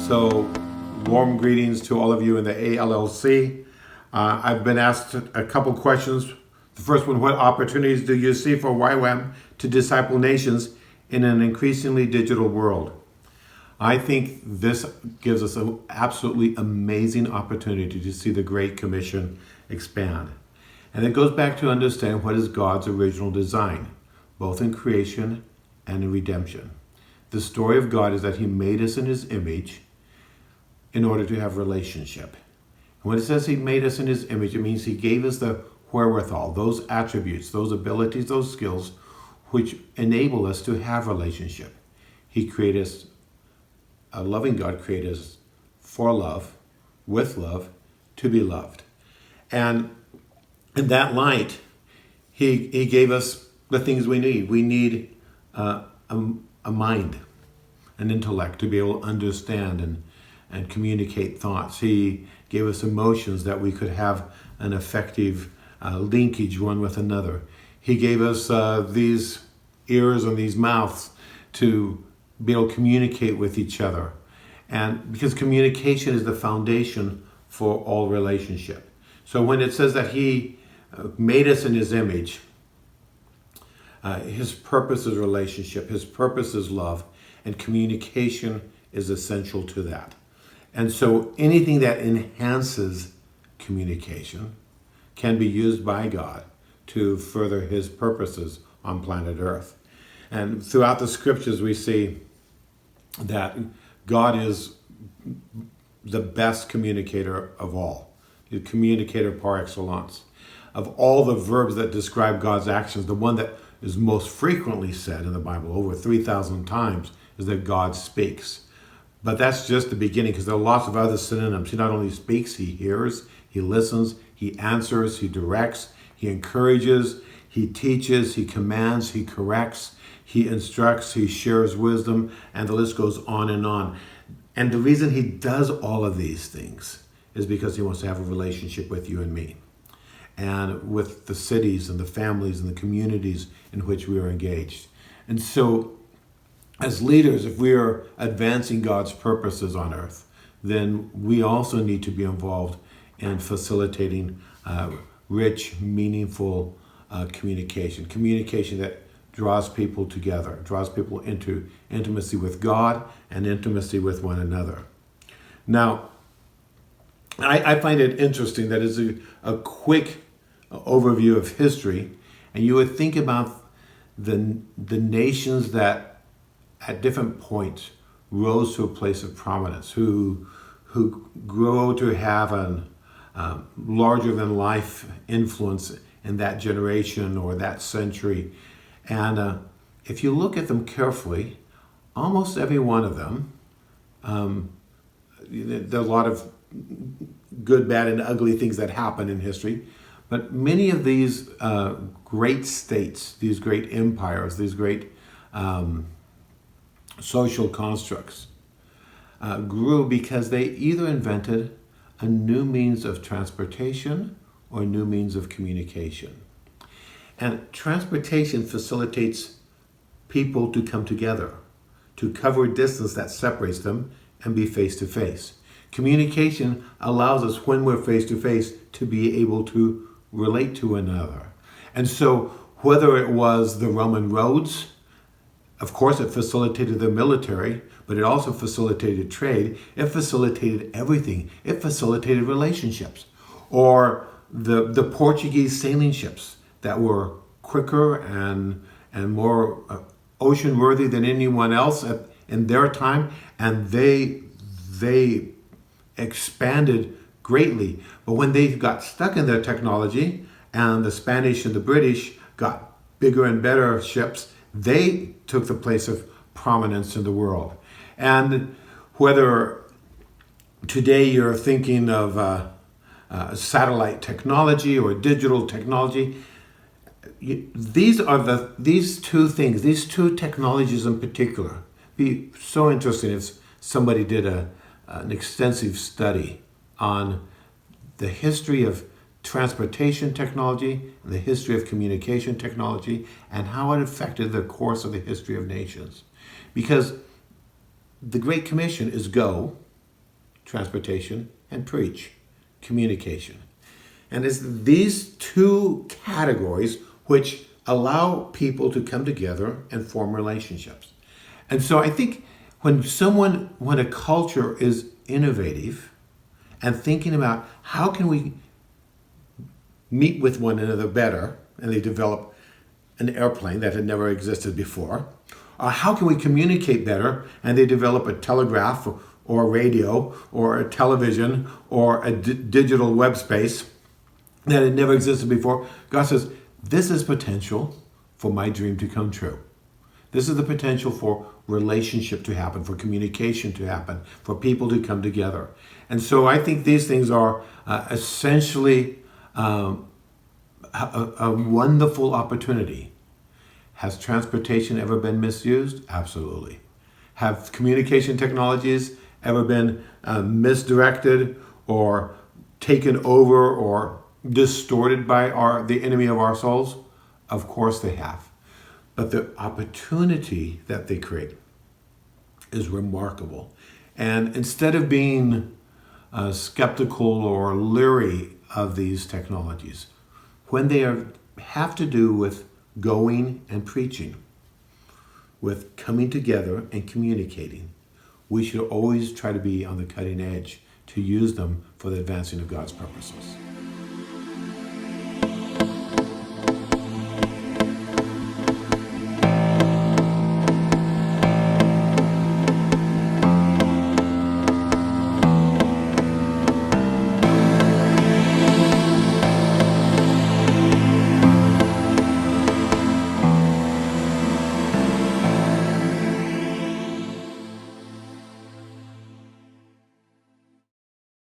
So, warm greetings to all of you in the ALLC. I've been asked a couple questions. The first one, what opportunities do you see for YWAM to disciple nations in an increasingly digital world? I think this gives us an absolutely amazing opportunity to see the Great Commission expand. And it goes back to understand what is God's original design, both in creation and in redemption. The story of God is that He made us in His image in order to have relationship. And when it says He made us in His image, it means He gave us the wherewithal, those attributes, those abilities, those skills, which enable us to have relationship. He created us, a loving God created us for love, with love, to be loved. And in that light, He gave us the things we need. We need a mind, an intellect to be able to understand and communicate thoughts. He gave us emotions that we could have an effective linkage one with another. He gave us these ears and these mouths to be able to communicate with each other. And because communication is the foundation for all relationship. So when it says that He made us in His image, His purpose is relationship, His purpose is love, and communication is essential to that. And so anything that enhances communication can be used by God to further His purposes on planet Earth. And throughout the scriptures we see that God is the best communicator of all, the communicator par excellence. Of all the verbs that describe God's actions, the one that is most frequently said in the Bible, over 3,000 times, is that God speaks. But that's just the beginning, because there are lots of other synonyms. He not only speaks, He hears, He listens, He answers, He directs, He encourages, He teaches, He commands, He corrects, He instructs, He shares wisdom, and the list goes on and on. And the reason He does all of these things is because He wants to have a relationship with you and me, and with the cities and the families and the communities in which we are engaged. And so, as leaders, if we are advancing God's purposes on earth, then we also need to be involved in facilitating rich, meaningful communication that draws people together, draws people into intimacy with God and intimacy with one another. Now, I find it interesting that it's a quick overview of history, and you would think about the nations that at different points rose to a place of prominence, who grow to have a larger than life influence in that generation or that century. And if you look at them carefully, almost every one of them, there are a lot of good, bad, and ugly things that happen in history, but many of these great states, these great empires, these great social constructs grew because they either invented a new means of transportation or a new means of communication. And transportation facilitates people to come together, to cover a distance that separates them and be face to face. Communication allows us, when we're face to face, to be able to relate to one another. And so whether it was the Roman roads, of course, it facilitated the military, but it also facilitated trade. It facilitated everything. It facilitated relationships. Or the Portuguese sailing ships that were quicker and more ocean-worthy than anyone else in their time, and they expanded greatly. But when they got stuck in their technology, and the Spanish and the British got bigger and better ships, they took the place of prominence in the world. And whether today you're thinking of satellite technology or digital technology, these two things, these two technologies in particular, be so interesting if somebody did an extensive study on the history of transportation technology and the history of communication technology and how it affected the course of the history of nations. Because the Great Commission is go, transportation, and preach, communication. And it's these two categories which allow people to come together and form relationships. And so I think when a culture is innovative and thinking about how can we meet with one another better, and they develop an airplane that had never existed before, or how can we communicate better, and they develop a telegraph or radio or a television or a digital web space that had never existed before. God says, this is potential for my dream to come true. This is the potential for relationship to happen, for communication to happen, for people to come together. And so I think these things are essentially a wonderful opportunity. Has transportation ever been misused? Absolutely. Have communication technologies ever been misdirected or taken over or distorted by the enemy of our souls? Of course they have. But the opportunity that they create is remarkable. And instead of being skeptical or leery of these technologies, when they have to do with going and preaching, with coming together and communicating, we should always try to be on the cutting edge to use them for the advancing of God's purposes.